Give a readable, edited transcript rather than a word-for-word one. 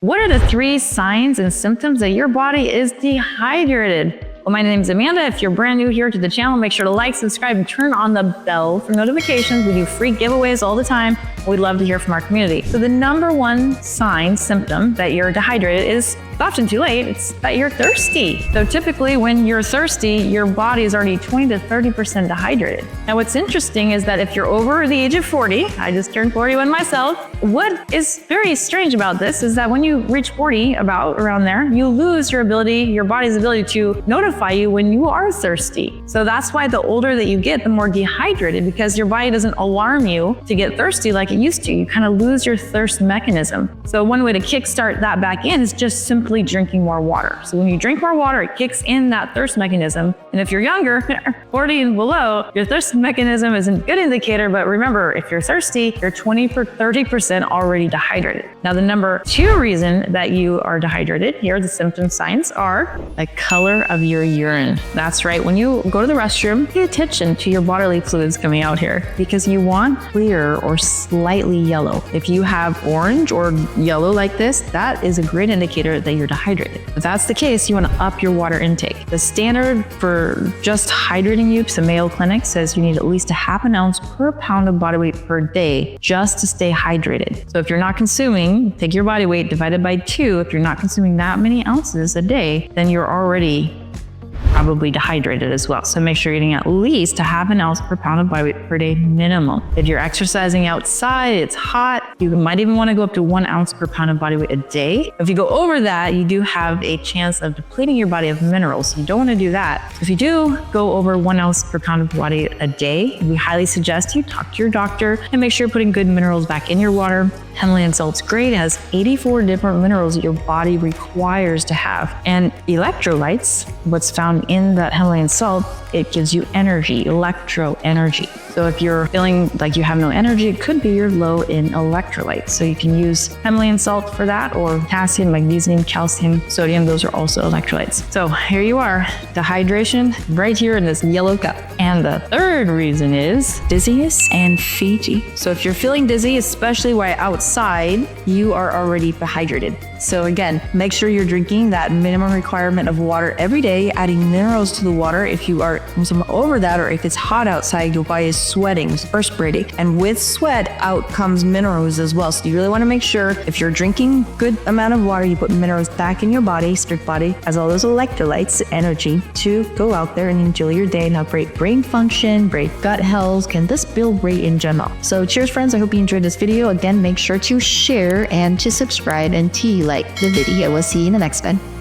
What are the 3 signs and symptoms that your body is dehydrated? Well, my name is Amanda. If you're brand new here to the channel, make sure to like, subscribe, and turn on the bell for notifications. We do free giveaways all the time. We'd love to hear from our community. So the number 1 sign, symptom that you're dehydrated is often too late. It's that you're thirsty. So typically when you're thirsty, your body is already 20 to 30% dehydrated. Now what's interesting is that if you're over the age of 40, I just turned 41 myself, what is very strange about this is that when you reach 40, around there, you lose your body's ability to notify you when you are thirsty. So that's why the older that you get, the more dehydrated, because your body doesn't alarm you to get thirsty like it used to. You kind of lose your thirst mechanism. So one way to kickstart that back in is just simply drinking more water. So when you drink more water, it kicks in that thirst mechanism. And if you're younger, 40 and below, your thirst mechanism is a good indicator. But remember, if you're thirsty, you're 20 to 30% already dehydrated. Now, the number 2 reason that you are dehydrated, here the symptom signs are the color of your urine. That's right. When you go to the restroom, pay attention to your bodily fluids coming out here because you want clear or slightly yellow. If you have orange or yellow like this, that is a great indicator that you're dehydrated. If that's the case, you want to up your water intake. The standard for just hydrating you to Mayo Clinic says you need at least a half an ounce per pound of body weight per day just to stay hydrated. So if you're not consuming, take your body weight divided by 2. If you're not consuming that many ounces a day, then you're already probably dehydrated as well. So make sure you're getting at least a half an ounce per pound of body weight per day minimum. If you're exercising outside, it's hot, you might even want to go up to 1 ounce per pound of body weight a day. If you go over that, you do have a chance of depleting your body of minerals. So you don't want to do that. If you do go over 1 ounce per pound of body a day, we highly suggest you talk to your doctor and make sure you're putting good minerals back in your water. Himalayan salt's great. It has 84 different minerals that your body requires to have. And electrolytes, what's found in that Himalayan salt, it gives you energy, electro energy. So if you're feeling like you have no energy, it could be you're low in electrolytes. So you can use Himalayan salt for that, or potassium, magnesium, calcium, sodium. Those are also electrolytes. So here you are, dehydration right here in this yellow cup. And the 3rd reason is dizziness and fatigue. So if you're feeling dizzy, especially while outside, you are already dehydrated. So again, make sure you're drinking that minimum requirement of water every day, adding minerals to the water. If you are over that, or if it's hot outside, your body is sweating, perspiring, and with sweat out comes minerals as well. So you really want to make sure if you're drinking good amount of water, you put minerals back in your body. So your body has all those electrolytes, energy to go out there and enjoy your day and have great brain function, great gut health, and this build rate in general. So cheers, friends. I hope you enjoyed this video. Again, make sure to share and to subscribe and to like the video. We'll see you in the next one.